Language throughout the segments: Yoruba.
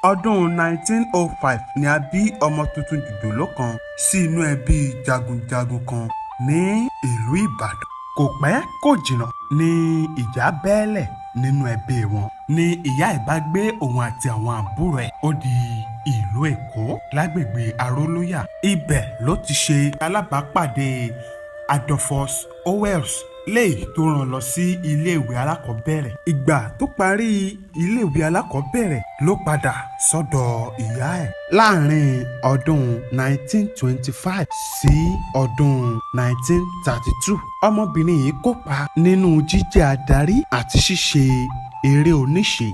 Ọdún 1905 ni a bí ọmọ tuntun jòjòló kan sí inú ẹbí jagunjagun kan ní ìlú Ìbàdàn. Kò pẹ́ kò jìnnà ni ìjà bẹ́ẹ́lẹ̀ nínú ẹbí wọn. Ni ìyá ẹ̀ bá gbé òun àti àwọn àbúrò ẹ̀ ó di ìlú Èkó lágbègbè Arólóyà. Ibẹ̀ ló ti ṣe alábàápàdé Adolphus Howells léyìí tó rán lọ sí iléèwé alákọ̀ọ́bẹ̀rẹ̀. Ìgbà tó parí iléèwé alákọ̀ọ́bẹ̀rẹ̀ ló padà sọ́dọ̀ ìyá ẹ̀. Láàárín ọdún 1925 sí ọdún 1932 ọmọbìnrin yìí kópa nínú jíjẹ́ adarí àti ṣíṣe eré oníṣe.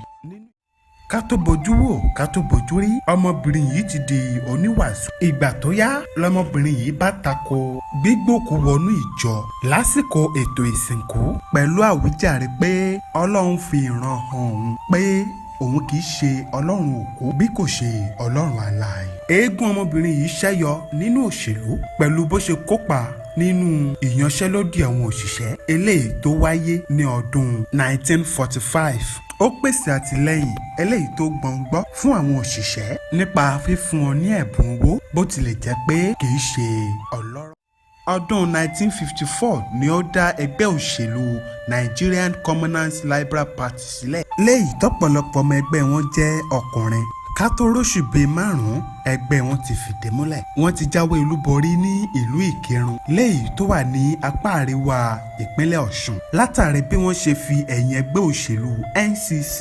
Ká tó bojú wò ká tó bojú rí ọmọbìnrin yìí ti di oníwàásù. Ìgbà tó yá lọmọbìnrin yìí bá tako gbígbókú wọnú ìjọ lásìkò ètò ìsìnkú pẹ̀lú àwíjàre pé Ọlọ́run fi ìran hàn òun pé òun kì í ṣe Ọlọ́run òkú bí kò ṣe Ọlọ́run alààyè. Eégún ọmọbìnrin yìí ṣẹ́yọ nínú òṣèlú pẹ̀lú bó ṣe kópa nínú ìyanṣẹ́lódì àwọn òṣìṣẹ́ eléyìí tó wáyé ní ọdún 1945. Ó pèsè àtìlẹ́yìn eléyìí tó gbọ̀ngbọ́ fún àwọn òṣìṣẹ́ nípa fífún wọn ní ẹ̀bùn owó bó tilẹ̀ jẹ́ pé kì í ṣe ọlọ́rọ̀. Ọdún 1954 ni ó dá ẹgbẹ́ òṣèlú Nigerian Commoners Liberal Party sílẹ̀ léyìí tọ́pọ̀lọpọ̀ ọmọ ẹgbẹ́ wọn jẹ́ ọkùnrin. Ká tó róṣù bíi márùn-ún ẹgbẹ́ wọn ti fìdí múlẹ̀. Wọ́n ti jáwé olúborí ní ìlú Ìkírun léyìí tó wà ní apá àríwá ìpínlẹ̀ Ọ̀ṣun látàrí bí wọ́n ṣe fi ẹ̀yìn ẹgbẹ́ òṣèlú NCC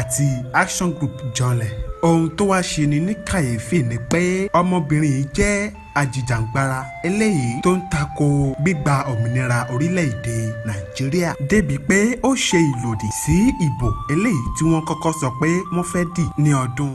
àti Action Group janlẹ̀. Ohun tó wá ṣe ni ní kàyéfì ni pé ọmọbìnrin yìí jẹ́ ajìjàǹgbara eléyìí tó ń tako gbígba òmìnira orílẹ̀-èdè Nàìjíríà débi pé ó ṣe ìlòdì sí ìbò eléyìí tí wọ́n kọ́kọ́ sọ pé wọ́n fẹ́ dì ní ọdún.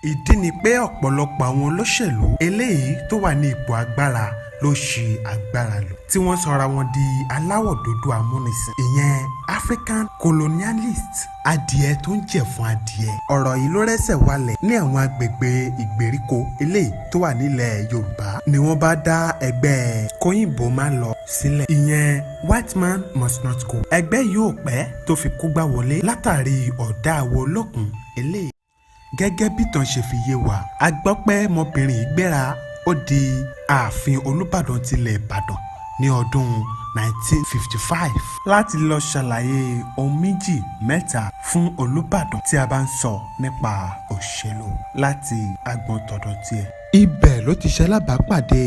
Ìdí ni pé ọ̀pọ̀lọpọ̀ àwọn olóṣèlú eléyìí tó wà ní ipò agbára ló ṣe agbára lò tí wọ́n sọra wọn di aláwọ̀ dúdú amúnisìn ìyẹn African colonialist, adìẹ tó ń jẹ fún adìẹ. Ọ̀rọ̀ yìí ló rẹ́sẹ̀ wálẹ̀ ní àwọn agbègbè ìgbèríko eléyìí tó wà nílẹ̀ Yorùbá ni wọ́n bá dá ẹgbẹ́ kóyìnbó máa lọ sílẹ̀ ìyẹn white man must not go. Ẹgbẹ́ yìí ò pẹ́ tó fi kógbá wọlé látàrí ọ̀dà àwọ̀ olókùn eléyìí. Gẹ́gẹ́ bí tàn ṣe fi yé wa a gbọ́ pé ọmọbìnrin yìí gbéra ó di ààfin Olúbàdàn tilẹ̀ Ìbàdàn ní ọdún 1955 láti lọ ṣàlàyé ohun méjì mẹ́ta fún Olúbàdàn tí a bá ń sọ nípa òṣèlú láti agbọn tọ̀dọ̀ tiẹ̀. Ibẹ̀ ló ti ṣalábàápàdé